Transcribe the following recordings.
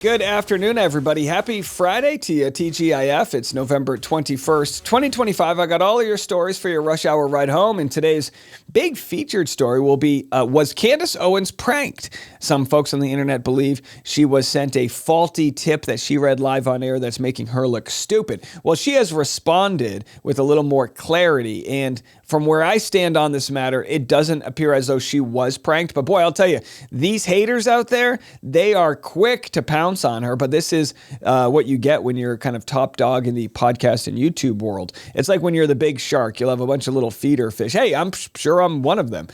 Good afternoon, everybody. Happy Friday to you, TGIF. It's November 21st, 2025. I got all of your stories for your rush hour ride home, and today's big featured story will be, was Candace Owens pranked? Some folks on the internet believe she was sent a faulty tip that she read live on air that's making her look stupid. Well, she has responded with a little more clarity, and from where I stand on this matter, it doesn't appear as though she was pranked. But boy, I'll tell you, these haters out there, they are quick to pounce on her. But this is what you get when you're kind of top dog in the podcast and YouTube world. It's like when you're the big shark, you'll have a bunch of little feeder fish. Hey, I'm sure I'm one of them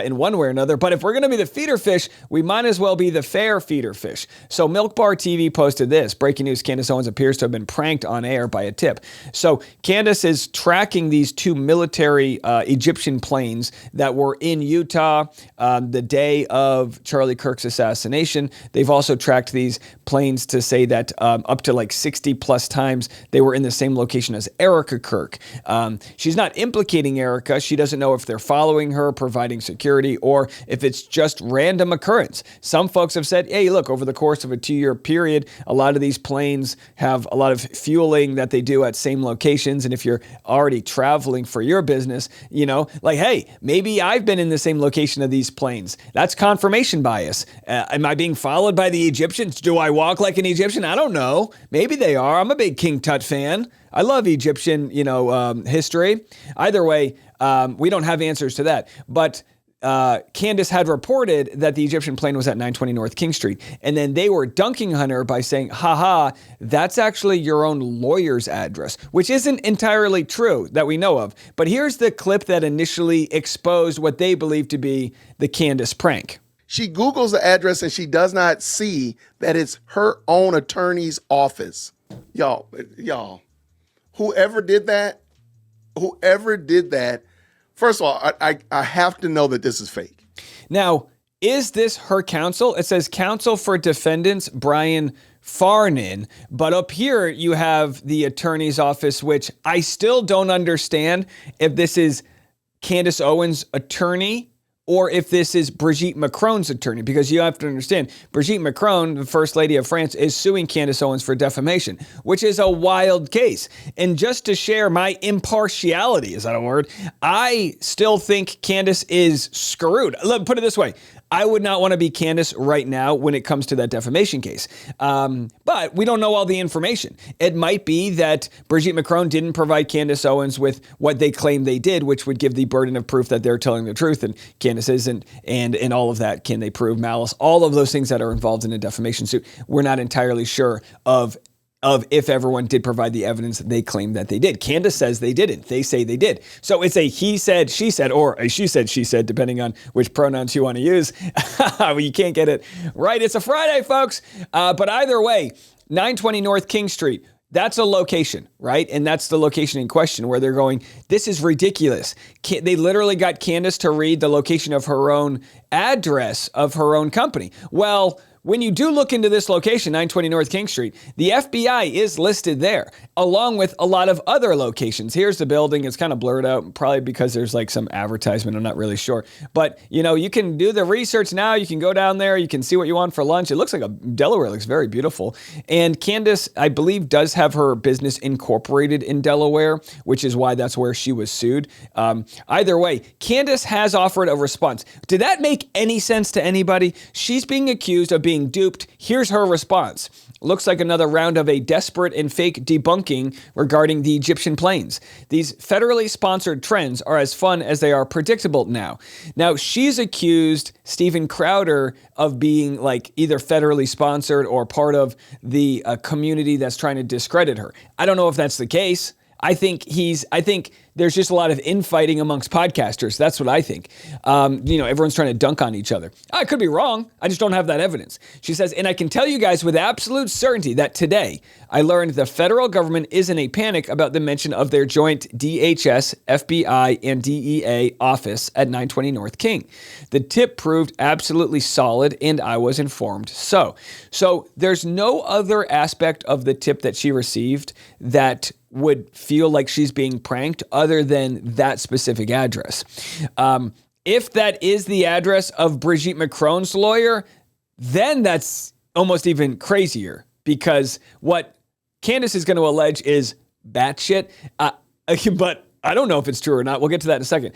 in one way or another. But if we're going to be the feeder fish, we might as well be the fair feeder fish. So Milk Bar TV posted this. Breaking news, Candace Owens appears to have been pranked on air by a tip. So Candace is tracking these two military Egyptian planes that were in Utah the day of Charlie Kirk's assassination. They've also tracked these planes to say that up to like 60 plus times they were in the same location as Erica Kirk. She's not implicating Erica. She doesn't know if they're following her, providing security, or if it's just random occurrence. Some folks have said, hey, look, over the course of a 2-year period, a lot of these planes have a lot of fueling that they do at same locations. And if you're already traveling for your business, you know, like, hey, maybe I've been in the same location of these planes. That's confirmation bias. Am I being followed by the Egyptians? Do I walk like an Egyptian? I don't know. Maybe they are. I'm a big King Tut fan. I love Egyptian, history. Either way, we don't have answers to that. But Candace had reported that the Egyptian plane was at 920 North King Street. And then they were dunking on her by saying, haha, that's actually your own lawyer's address, which isn't entirely true that we know of. But here's the clip that initially exposed what they believe to be the Candace prank. She Googles the address and she does not see that it's her own attorney's office. Y'all, whoever did that, first of all, I have to know that this is fake. Now, is this her counsel? It says counsel for defendants, Brian Farnan. But up here, you have the attorney's office, which I still don't understand if this is Candace Owens' attorney or if this is Brigitte Macron's attorney, because you have to understand, Brigitte Macron, the First Lady of France, is suing Candace Owens for defamation, which is a wild case. And just to share my impartiality, is that a word? I still think Candace is screwed. Let me put it this way. I would not want to be Candace right now when it comes to that defamation case. But we don't know all the information. It might be that Brigitte Macron didn't provide Candace Owens with what they claim they did, which would give the burden of proof that they're telling the truth, and Candace isn't, and all of that. Can they prove malice? All of those things that are involved in a defamation suit, we're not entirely sure of if everyone did provide the evidence they claim that they did. Candace says they didn't. They say they did. So it's a he said, she said, or a she said, depending on which pronouns you want to use. You can't get it right. It's a Friday, folks. But either way, 920 North King Street, that's a location, right? And that's the location in question where they're going, this is ridiculous. They literally got Candace to read the location of her own address of her own company. Well, when you do look into this location, 920 North King Street, the FBI is listed there, along with a lot of other locations. Here's the building. It's kind of blurred out, probably because there's like some advertisement. I'm not really sure. But, you can do the research now. You can go down there. You can see what you want for lunch. It looks like Delaware looks very beautiful. And Candace, I believe, does have her business incorporated in Delaware, which is why that's where she was sued. Either way, Candace has offered a response. Did that make any sense to anybody? She's being accused of being duped. Here's her response. Looks like another round of a desperate and fake debunking regarding the Egyptian planes. These federally sponsored trends are as fun as they are predictable now. Now, she's accused Steven Crowder of being like either federally sponsored or part of the community that's trying to discredit her. I don't know if that's the case. I think there's just a lot of infighting amongst podcasters. That's what I think. Everyone's trying to dunk on each other. I could be wrong. I just don't have that evidence. She says, and I can tell you guys with absolute certainty that today I learned the federal government is in a panic about the mention of their joint DHS, FBI, and DEA office at 920 North King. The tip proved absolutely solid, and I was informed so. So there's no other aspect of the tip that she received that would feel like she's being pranked other than that specific address. If that is the address of Brigitte Macron's lawyer, then that's almost even crazier, because what Candace is going to allege is batshit. But I don't know if it's true or not. We'll get to that in a second.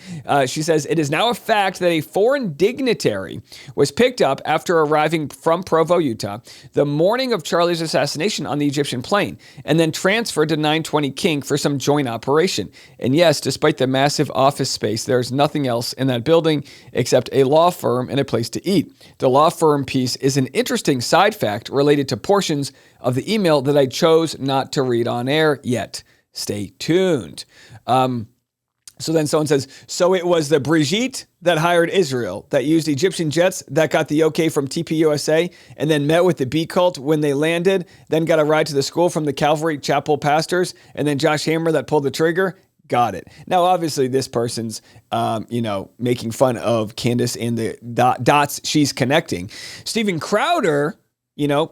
She says, it is now a fact that a foreign dignitary was picked up after arriving from Provo, Utah, the morning of Charlie's assassination on the Egyptian plain, and then transferred to 920 King for some joint operation. And yes, despite the massive office space, there's nothing else in that building except a law firm and a place to eat. The law firm piece is an interesting side fact related to portions of the email that I chose not to read on air yet. Stay tuned. So then someone says, so it was the Brigitte that hired Israel, that used Egyptian jets, that got the okay from TPUSA, and then met with the B cult when they landed, then got a ride to the school from the Calvary Chapel pastors, and then Josh Hammer that pulled the trigger. Got it. Now, obviously, this person's, making fun of Candace and the dots she's connecting. Steven Crowder,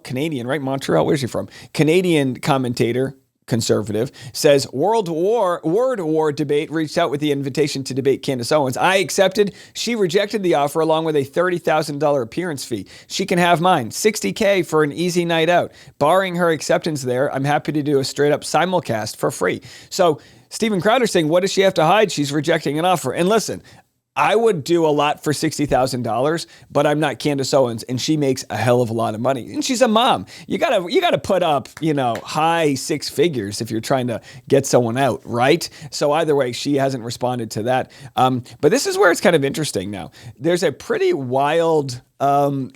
Canadian, right? Montreal, where's he from? Canadian commentator, conservative, says word war debate reached out with the invitation to debate Candace Owens. I accepted. She rejected the offer along with a $30,000 appearance fee. She can have mine, $60K for an easy night out. Barring her acceptance there, I'm happy to do a straight up simulcast for free. So Steven Crowder saying, what does she have to hide? She's rejecting an offer. And listen, I would do a lot for $60,000, but I'm not Candace Owens, and she makes a hell of a lot of money. And she's a mom. You gotta put up, high six figures if you're trying to get someone out, right? So either way, she hasn't responded to that. But this is where it's kind of interesting now. There's a pretty wild, I don't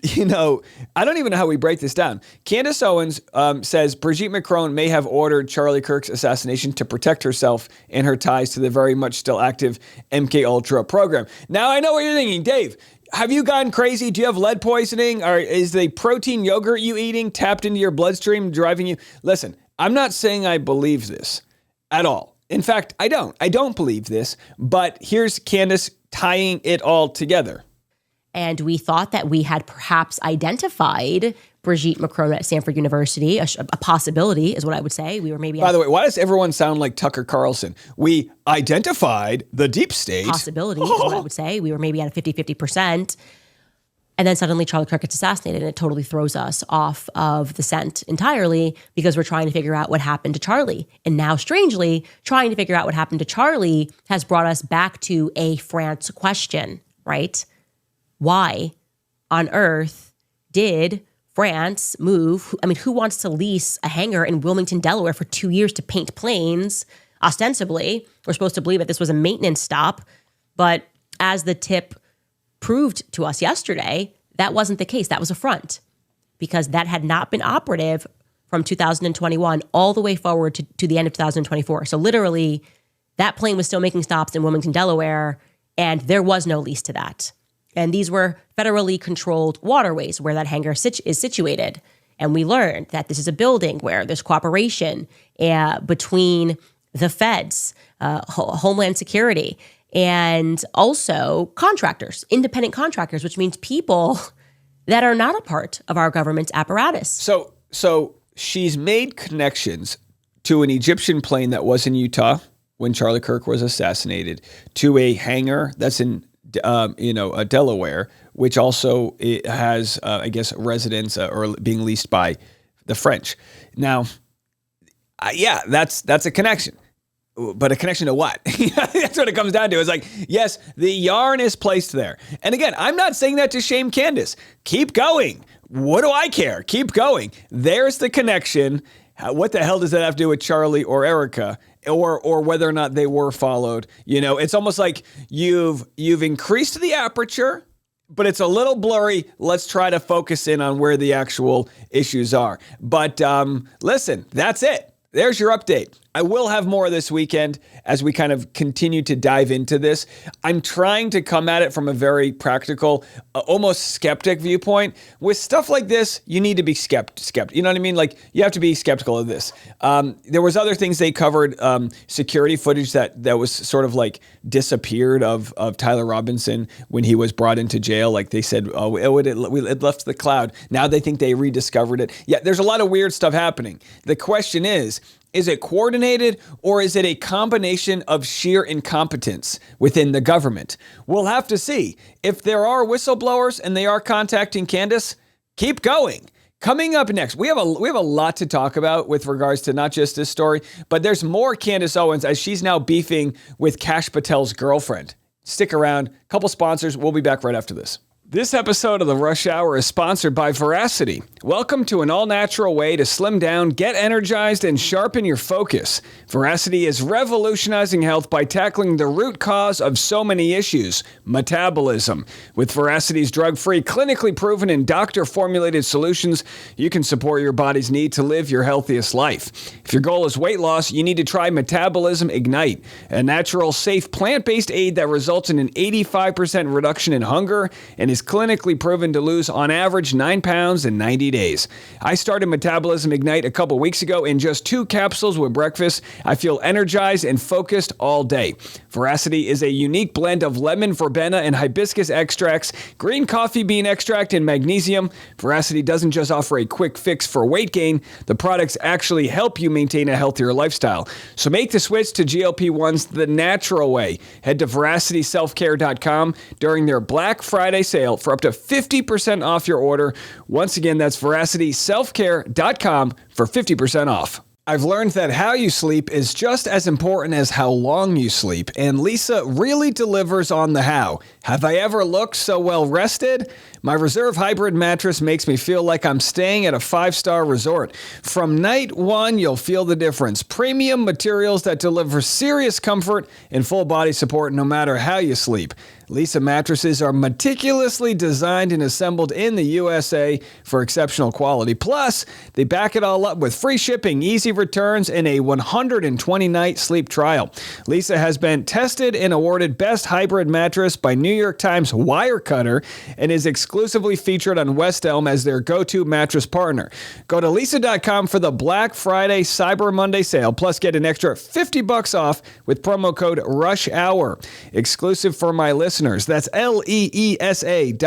even know how we break this down. Candace Owens says Brigitte Macron may have ordered Charlie Kirk's assassination to protect herself and her ties to the very much still active MK Ultra program. Now, I know what you're thinking, Dave. Have you gone crazy? Do you have lead poisoning? Or is the protein yogurt you eating tapped into your bloodstream, driving you? Listen, I'm not saying I believe this at all. In fact, I don't. I don't believe this. But here's Candace tying it all together. And we thought that we had perhaps identified Brigitte Macron at Stanford University, a possibility is what I would say. We were maybe... By the way, why does everyone sound like Tucker Carlson? We identified the deep state. Possibility is what I would say. We were maybe at a 50%. And then suddenly Charlie Kirk gets assassinated, and it totally throws us off of the scent entirely because we're trying to figure out what happened to Charlie. And now, strangely, trying to figure out what happened to Charlie has brought us back to a France question, right? Why on earth did France move? I mean, who wants to lease a hangar in Wilmington, Delaware for 2 years to paint planes? Ostensibly, we're supposed to believe that this was a maintenance stop. But as the tip proved to us yesterday, that wasn't the case. That was a front because that had not been operative from 2021 all the way forward to the end of 2024. So literally, that plane was still making stops in Wilmington, Delaware, and there was no lease to that. And these were federally controlled waterways where that hangar is situated. And we learned that this is a building where there's cooperation between the feds, Homeland Security, and also contractors, independent contractors, which means people that are not a part of our government's apparatus. So she's made connections to an Egyptian plane that was in Utah when Charlie Kirk was assassinated, to a hangar that's in Delaware, which also has, residents or being leased by the French. Now, that's a connection. But a connection to what? That's what it comes down to. It's like, yes, the yarn is placed there. And again, I'm not saying that to shame Candace. Keep going. What do I care? Keep going. There's the connection. What the hell does that have to do with Charlie or Erica? Or whether or not they were followed. It's almost like you've increased the aperture, but it's a little blurry. Let's try to focus in on where the actual issues are. But listen, that's it. There's your update. I will have more this weekend as we kind of continue to dive into this. I'm trying to come at it from a very practical, almost skeptic viewpoint. With stuff like this, you need to be skeptical. You know what I mean? Like, you have to be skeptical of this. There was other things they covered, security footage that was sort of like disappeared of Tyler Robinson when he was brought into jail. Like they said, it left the cloud. Now they think they rediscovered it. Yeah, there's a lot of weird stuff happening. The question is it coordinated, or is it a combination of sheer incompetence within the government? We'll have to see. If there are whistleblowers and they are contacting Candace, keep going. Coming up next, we have a lot to talk about with regards to not just this story, but there's more Candace Owens as she's now beefing with Kash Patel's girlfriend. Stick around. Couple sponsors. We'll be back right after this. This episode of the Rush Hour is sponsored by Veracity. Welcome to an all-natural way to slim down, get energized, and sharpen your focus. Veracity is revolutionizing health by tackling the root cause of so many issues, metabolism. With Veracity's drug-free, clinically proven, and doctor-formulated solutions, you can support your body's need to live your healthiest life. If your goal is weight loss, you need to try Metabolism Ignite, a natural, safe, plant-based aid that results in an 85% reduction in hunger and is clinically proven to lose on average 9 pounds in 90 days. I started Metabolism Ignite a couple weeks ago. In just 2 capsules with breakfast, I feel energized and focused all day. Veracity is a unique blend of lemon, verbena, and hibiscus extracts, green coffee bean extract, and magnesium. Veracity doesn't just offer a quick fix for weight gain. The products actually help you maintain a healthier lifestyle. So make the switch to GLP-1s the natural way. Head to veracityselfcare.com during their Black Friday sale for up to 50% off your order. Once again, that's veracityselfcare.com for 50% off. I've learned that how you sleep is just as important as how long you sleep, and Leesa really delivers on the how. Have I ever looked so well rested? My Reserve Hybrid mattress makes me feel like I'm staying at a 5-star resort. From night one, you'll feel the difference. Premium materials that deliver serious comfort and full body support no matter how you sleep. Leesa mattresses are meticulously designed and assembled in the USA for exceptional quality. Plus, they back it all up with free shipping, easy returns, and a 120-night sleep trial. Leesa has been tested and awarded Best Hybrid Mattress by New York Times Wirecutter and is exclusively featured on West Elm as their go-to mattress partner. Go to Leesa.com for the Black Friday Cyber Monday sale, plus get an extra $50 off with promo code RUSHHOUR. Exclusive for my listeners. That's LEESA.com.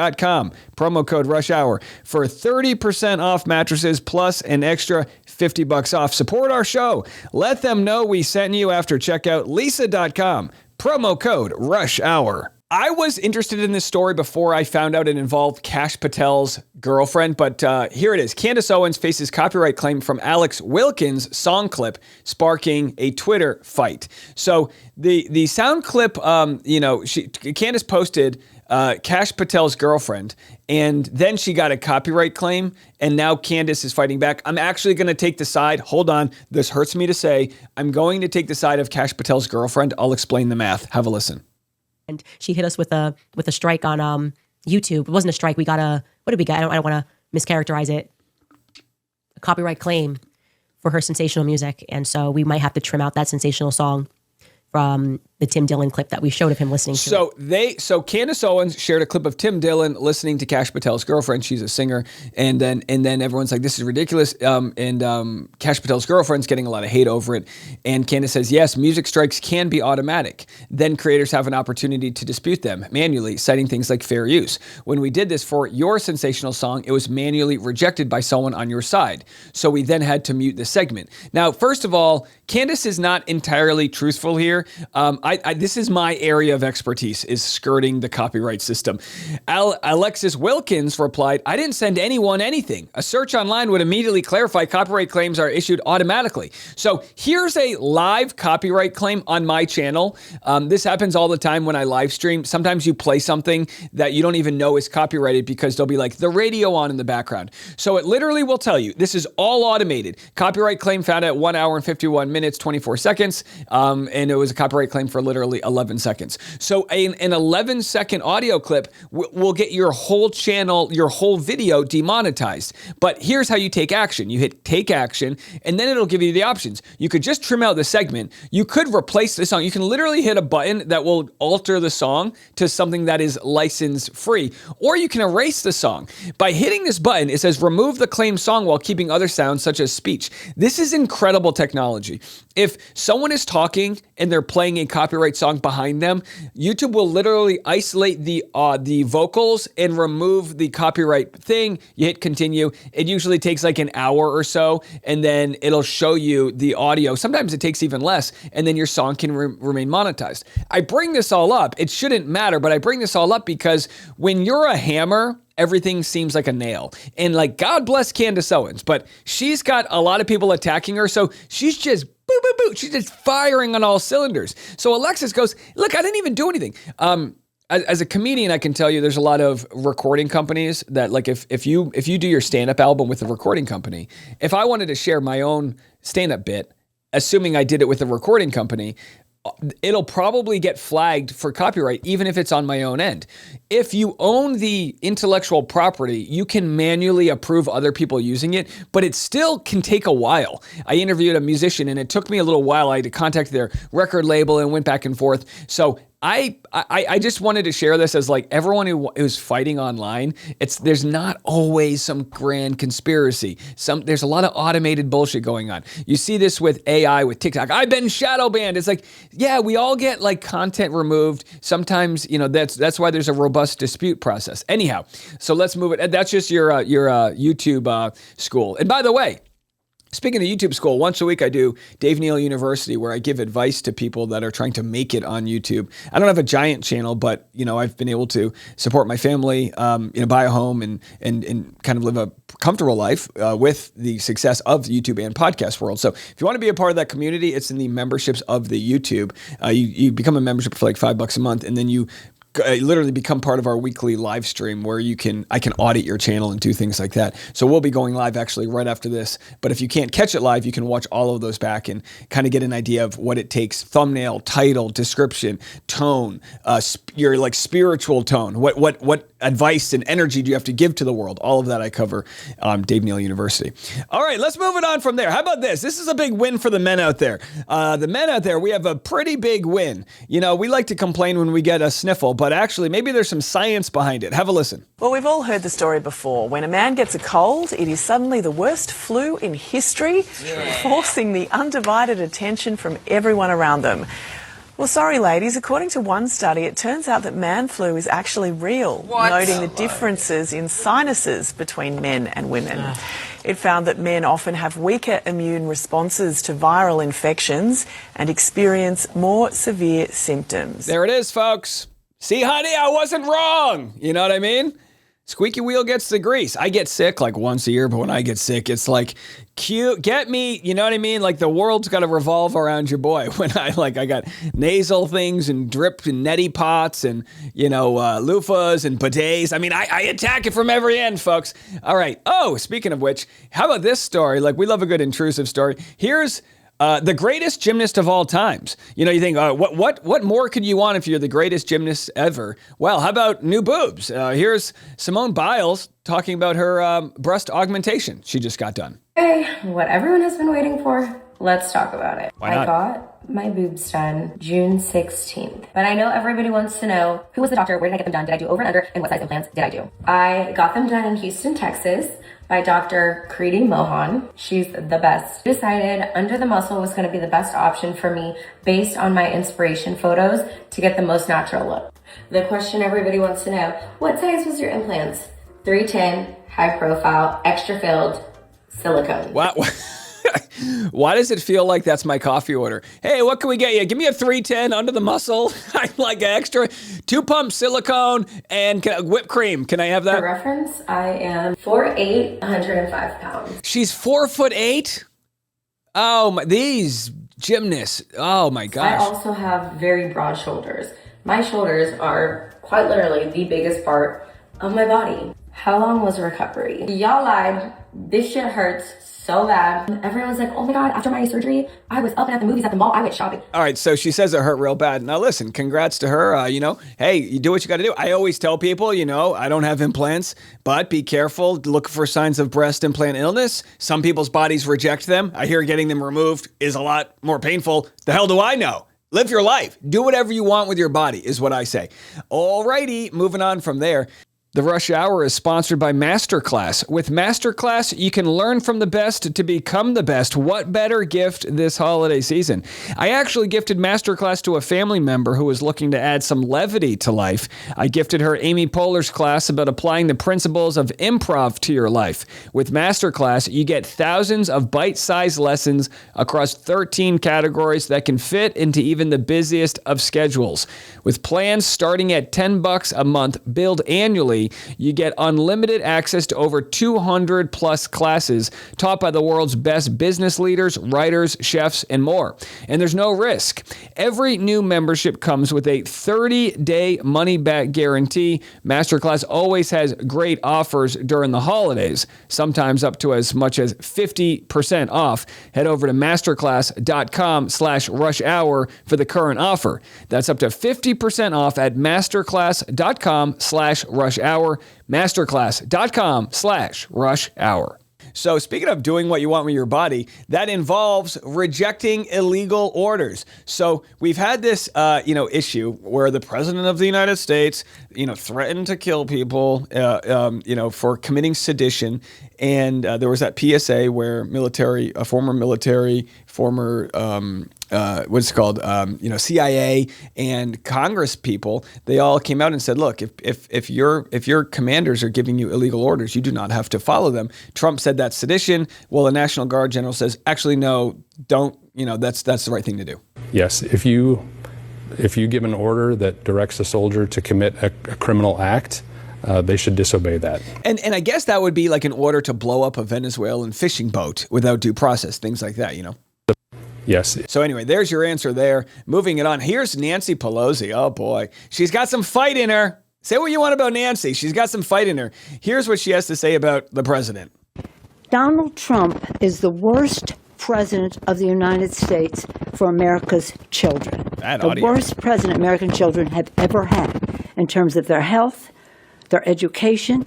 Promo code RUSHHOUR for 30% off mattresses plus an extra $50 off. Support our show. Let them know we sent you after checkout. Leesa.com. Promo code RUSHHOUR. I was interested in this story before I found out it involved Kash Patel's girlfriend, but here it is. Candace Owens faces copyright claim from Alex Wilkins' song clip, sparking a Twitter fight. So the sound clip, Candace posted Kash Patel's girlfriend, and then she got a copyright claim, and now Candace is fighting back. I'm actually going to take the side. Hold on. This hurts me to say. I'm going to take the side of Kash Patel's girlfriend. I'll explain the math. Have a listen. And she hit us with a strike on YouTube. It wasn't a strike. We got what did we get? I don't want to mischaracterize it. A copyright claim for her sensational music. And so we might have to trim out that sensational song from the Tim Dillon clip that we showed of him listening to. So Candace Owens shared a clip of Tim Dillon listening to Kash Patel's girlfriend. She's a singer, and then everyone's like, "This is ridiculous." And Kash Patel's girlfriend's getting a lot of hate over it. And Candace says, "Yes, music strikes can be automatic. Then creators have an opportunity to dispute them manually, citing things like fair use. When we did this for your sensational song, it was manually rejected by someone on your side. So we then had to mute the segment." Now, first of all, Candace is not entirely truthful here. This is my area of expertise, is skirting the copyright system. Alexis Wilkins replied, "I didn't send anyone anything. A search online would immediately clarify copyright claims are issued automatically." So here's a live copyright claim on my channel. This happens all the time when I live stream. Sometimes you play something that you don't even know is copyrighted because there'll be like the radio on in the background. So it literally will tell you, this is all automated. Copyright claim found at 1 hour and 51 minutes, 24 seconds. And it was a copyright claim for literally 11 seconds. So an 11-second audio clip will get your whole channel, your whole video demonetized. But here's how you take action. You hit take action, and then it'll give you the options. You could just trim out the segment. You could replace the song. You can literally hit a button that will alter the song to something that is license free, or you can erase the song. By hitting this button, it says remove the claimed song while keeping other sounds such as speech. This is incredible technology. If someone is talking and they're playing a copyright song behind them, YouTube will literally isolate the vocals and remove the copyright thing. You hit continue. It usually takes like an hour or so, and then it'll show you the audio. Sometimes it takes even less, and then your song can remain monetized. I bring this all up. It shouldn't matter, but I bring this all up because when you're a hammer, everything seems like a nail. And like, God bless Candace Owens, but she's got a lot of people attacking her, so she's just boo, boo, boo. She's just firing on all cylinders. So Alexis goes, look, I didn't even do anything. As a comedian, I can tell you there's a lot of recording companies that, like, if you do your stand-up album with a recording company, if I wanted to share my own stand-up bit, assuming I did it with a recording company, it'll probably get flagged for copyright, even if it's on my own end. If you own the intellectual property, you can manually approve other people using it, but it still can take a while. I interviewed a musician, and it took me a little while. I had to contact their record label and went back and forth. So I just wanted to share this as like everyone who's fighting online, there's not always some grand conspiracy. There's a lot of automated bullshit going on. You see this with AI, with TikTok. I've been shadow banned. It's like, yeah, we all get like content removed. Sometimes, that's why there's a robust dispute process. Anyhow, so let's move it. That's just your YouTube school. And by the way, speaking of YouTube school, once a week I do Dave Neal University, where I give advice to people that are trying to make it on YouTube. I don't have a giant channel, but I've been able to support my family, buy a home and kind of live a comfortable life with the success of the YouTube and podcast world. So if you want to be a part of that community, it's in the memberships of the YouTube. You become a membership for like $5 a month, and then you literally become part of our weekly live stream where I can audit your channel and do things like that. So we'll be going live actually right after this. But if you can't catch it live, you can watch all of those back and kind of get an idea of what it takes: thumbnail, title, description, tone, your like spiritual tone. What advice and energy do you have to give to the world? All of that I cover on Dave Neal University. All right, let's move it on from there. How about this? This is a big win for the men out there. The men out there, we have a pretty big win. We like to complain when we get a sniffle, but actually maybe there's some science behind it. Have a listen. Well, we've all heard the story before. When a man gets a cold, it is suddenly the worst flu in history, forcing the undivided attention from everyone around them. Well, sorry, ladies. According to one study, it turns out that man flu is actually real, noting the differences in sinuses between men and women. It found that men often have weaker immune responses to viral infections and experience more severe symptoms. There it is, folks. See, honey, I wasn't wrong. You know what I mean? Squeaky wheel gets the grease. I get sick like once a year, but when I get sick, it's like, cute, get me, you know what I mean? Like the world's got to revolve around your boy. When I got nasal things and drip and neti pots and, loofahs and bidets. I mean, I attack it from every end, folks. All right. Oh, speaking of which, how about this story? Like, we love a good intrusive story. Here's the greatest gymnast of all times. You think, what more could you want if you're the greatest gymnast ever? Well, how about new boobs? Here's Simone Biles talking about her breast augmentation she just got done. Hey, what everyone has been waiting for, let's talk about it. Why not? I got my boobs done June 16th. But I know everybody wants to know, who was the doctor, where did I get them done, did I do over and under, and what size implants did I do? I got them done in Houston, Texas by Dr. Kriti Mohan. She's the best. I decided under the muscle was going to be the best option for me based on my inspiration photos to get the most natural look. The question everybody wants to know, what size was your implants? 310, high profile, extra filled, silicone. Wow. Why does it feel like that's my coffee order? Hey, what can we get you? Give me a 310 under the muscle. I like an extra 2-pump silicone and whipped cream. Can I have that? For reference, I am 4'8", 105 pounds. She's 4'8"? Oh, my, these gymnasts. Oh my gosh. I also have very broad shoulders. My shoulders are quite literally the biggest part of my body. How long was recovery? Y'all lied. This shit hurts so bad. Everyone's like, oh my God, after my surgery, I was up and at the movies, at the mall, I went shopping. All right, so she says it hurt real bad. Now listen, congrats to her. Hey, you do what you got to do. I always tell people, I don't have implants, but be careful. Look for signs of breast implant illness. Some people's bodies reject them. I hear getting them removed is a lot more painful. The hell do I know? Live your life. Do whatever you want with your body is what I say. All righty, moving on from there. The Rush Hour is sponsored by Masterclass. With Masterclass, you can learn from the best to become the best. What better gift this holiday season? I actually gifted Masterclass to a family member who was looking to add some levity to life. I gifted her Amy Poehler's class about applying the principles of improv to your life. With Masterclass, you get thousands of bite-sized lessons across 13 categories that can fit into even the busiest of schedules. With plans starting at $10 a month, billed annually, you get unlimited access to over 200 plus classes taught by the world's best business leaders, writers, chefs, and more. And there's no risk. Every new membership comes with a 30-day money-back guarantee. Masterclass always has great offers during the holidays, sometimes up to as much as 50% off. Head over to masterclass.com/rush hour for the current offer. That's up to 50% off at masterclass.com/rush hour. Masterclass.com/rush hour. So speaking of doing what you want with your body, that involves rejecting illegal orders. So we've had this, issue where the president of the United States, threatened to kill people, for committing sedition. And there was that PSA where CIA and Congress people, they all came out and said, look, if your commanders are giving you illegal orders, you do not have to follow them. Trump said that's sedition. Well, the National Guard general says, actually, no, don't, that's the right thing to do. Yes, if you give an order that directs a soldier to commit a criminal act, they should disobey that. And I guess that would be like an order to blow up a Venezuelan fishing boat without due process, things like that, Yes. So anyway, there's your answer there. Moving it on. Here's Nancy Pelosi. Oh boy. She's got some fight in her. Say what you want about Nancy. She's got some fight in her. Here's what she has to say about the president. Donald Trump is the worst president of the United States for America's children. The worst president American children have ever had in terms of their health, their education,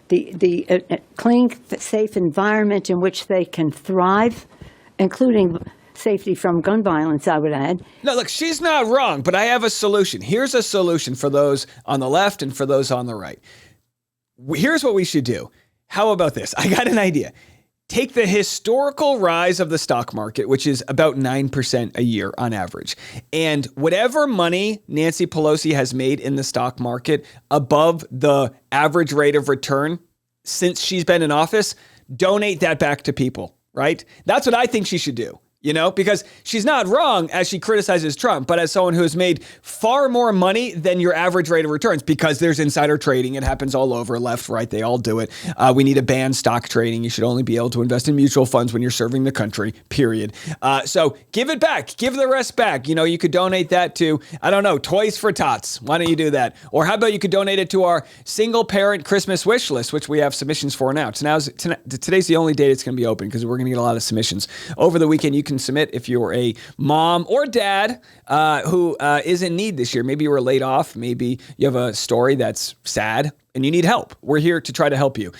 the clean, safe environment in which they can thrive, including safety from gun violence, I would add. No, look, she's not wrong, but I have a solution. Here's a solution for those on the left and for those on the right. Here's what we should do. How about this? I got an idea. Take the historical rise of the stock market, which is about 9% a year on average, and whatever money Nancy Pelosi has made in the stock market above the average rate of return since she's been in office, donate that back to people, right? That's what I think she should do. Because she's not wrong as she criticizes Trump, but as someone who has made far more money than your average rate of returns, because there's insider trading. It happens all over, left, right, they all do it. We need to ban stock trading. You should only be able to invest in mutual funds when you're serving the country, period. So give it back. Give the rest back. You could donate that to, I don't know, Toys for Tots. Why don't you do that? Or how about you could donate it to our single parent Christmas wish list, which we have submissions for now. Today's the only date it's going to be open because we're going to get a lot of submissions. Over the weekend, you can submit if you're a mom or dad who is in need this year. Maybe you were laid off. Maybe you have a story that's sad and you need help. We're here to try to help you.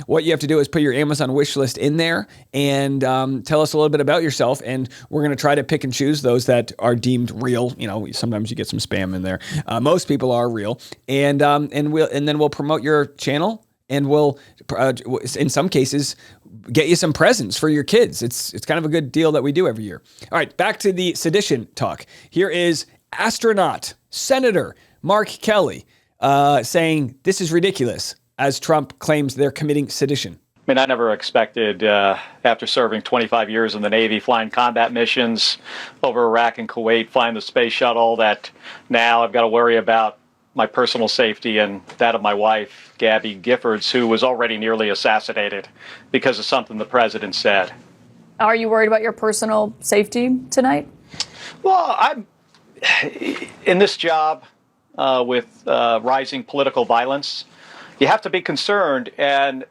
What you have to do is put your Amazon wish list in there and tell us a little bit about yourself. And we're going to try to pick and choose those that are deemed real. Sometimes you get some spam in there. Most people are real. And then we'll promote your channel. And we'll, in some cases, get you some presents for your kids. It's kind of a good deal that we do every year. All right, back to the sedition talk. Here is astronaut, Senator Mark Kelly saying this is ridiculous as Trump claims they're committing sedition. I mean, I never expected, after serving 25 years in the Navy, flying combat missions over Iraq and Kuwait, flying the space shuttle, that now I've got to worry about my personal safety and that of my wife, Gabby Giffords, who was already nearly assassinated because of something the president said. Are you worried about your personal safety tonight? Well, I'm in this job with rising political violence. You have to be concerned, and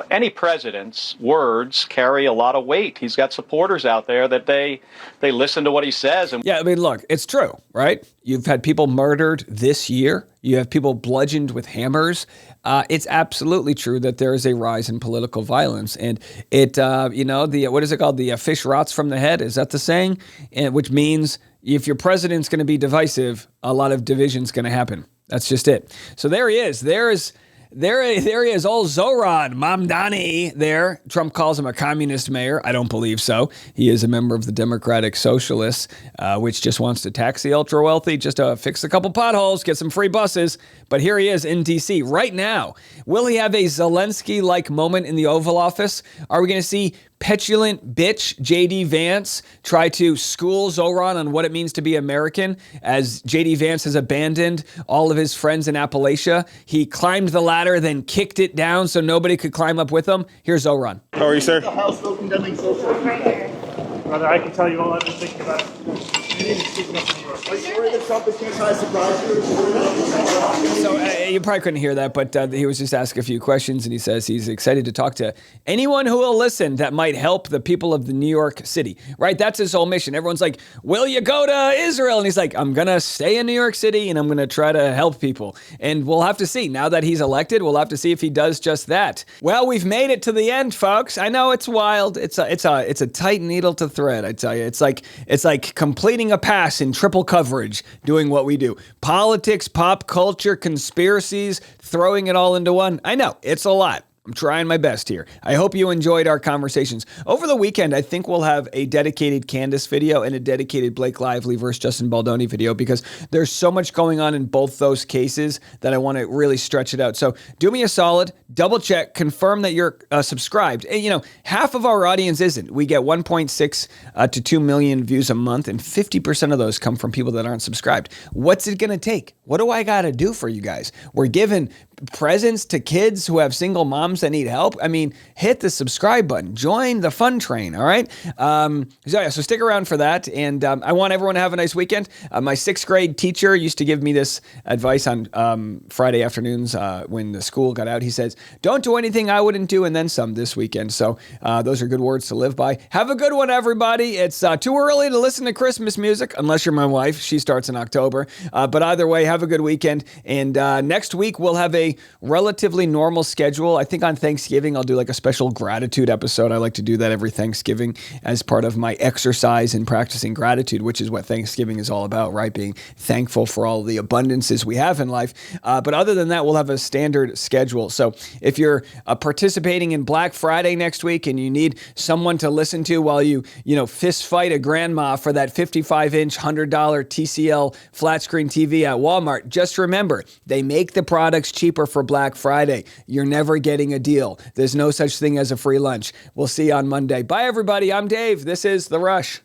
any president's words carry a lot of weight. He's got supporters out there that they listen to what he says. And yeah, I mean, look, it's true, right? You've had people murdered this year. You have people bludgeoned with hammers. It's absolutely true that there is a rise in political violence. And it, what is it called? The fish rots from the head. Is that the saying? And which means if your president's going to be divisive, a lot of division's going to happen. That's just it. So there he is. There he is, old Zoran Mamdani there. Trump calls him a communist mayor. I don't believe so. He is a member of the Democratic Socialists, which just wants to tax the ultra-wealthy, just to fix a couple potholes, get some free buses. But here he is in D.C. right now. Will he have a Zelensky-like moment in the Oval Office? Are we going to see petulant bitch J.D. Vance try to school Zoran on what it means to be American as J.D. Vance has abandoned all of his friends in Appalachia? He climbed the ladder, then kicked it down so nobody could climb up with him. Here's Zoran. How are you, sir? The House still condemning social media. Brother, I can tell you all I've been thinking about it. Are you worried that Trump is going to try to surprise you? So you probably couldn't hear that, but he was just asking a few questions, and he says he's excited to talk to anyone who will listen that might help the people of the New York City, right? That's his whole mission. Everyone's like, will you go to Israel? And he's like, I'm going to stay in New York City, and I'm going to try to help people. And we'll have to see. Now that he's elected, we'll have to see if he does just that. Well, we've made it to the end, folks. I know it's wild. It's a tight needle to thread, I tell you. It's like completing a pass in triple coverage, doing what we do. Politics, pop culture, conspiracies, throwing it all into one. I know, it's a lot. I'm trying my best here. I hope you enjoyed our conversations. Over the weekend, I think we'll have a dedicated Candace video and a dedicated Blake Lively versus Justin Baldoni video because there's so much going on in both those cases that I want to really stretch it out. So do me a solid, double check, confirm that you're subscribed. And, half of our audience isn't. We get 1.6 to 2 million views a month, and 50% of those come from people that aren't subscribed. What's it going to take? What do I got to do for you guys? We're giving presents to kids who have single moms that need help. I mean, hit the subscribe button. Join the fun train, all right? So stick around for that. And I want everyone to have a nice weekend. My 6th grade teacher used to give me this advice on Friday afternoons when the school got out. He says, don't do anything I wouldn't do and then some this weekend. So those are good words to live by. Have a good one, everybody. It's too early to listen to Christmas music, unless you're my wife. She starts in October. But either way, have a good weekend. And next week, we'll have a relatively normal schedule. I think on Thanksgiving, I'll do like a special gratitude episode. I like to do that every Thanksgiving as part of my exercise in practicing gratitude, which is what Thanksgiving is all about, right? Being thankful for all the abundances we have in life. But other than that, we'll have a standard schedule. So if you're participating in Black Friday next week and you need someone to listen to while you fist fight a grandma for that 55-inch $100 TCL flat screen TV at Walmart, just remember, they make the products cheaper for Black Friday. You're never getting a deal. There's no such thing as a free lunch. We'll see you on Monday. Bye, everybody. I'm Dave. This is The Rush.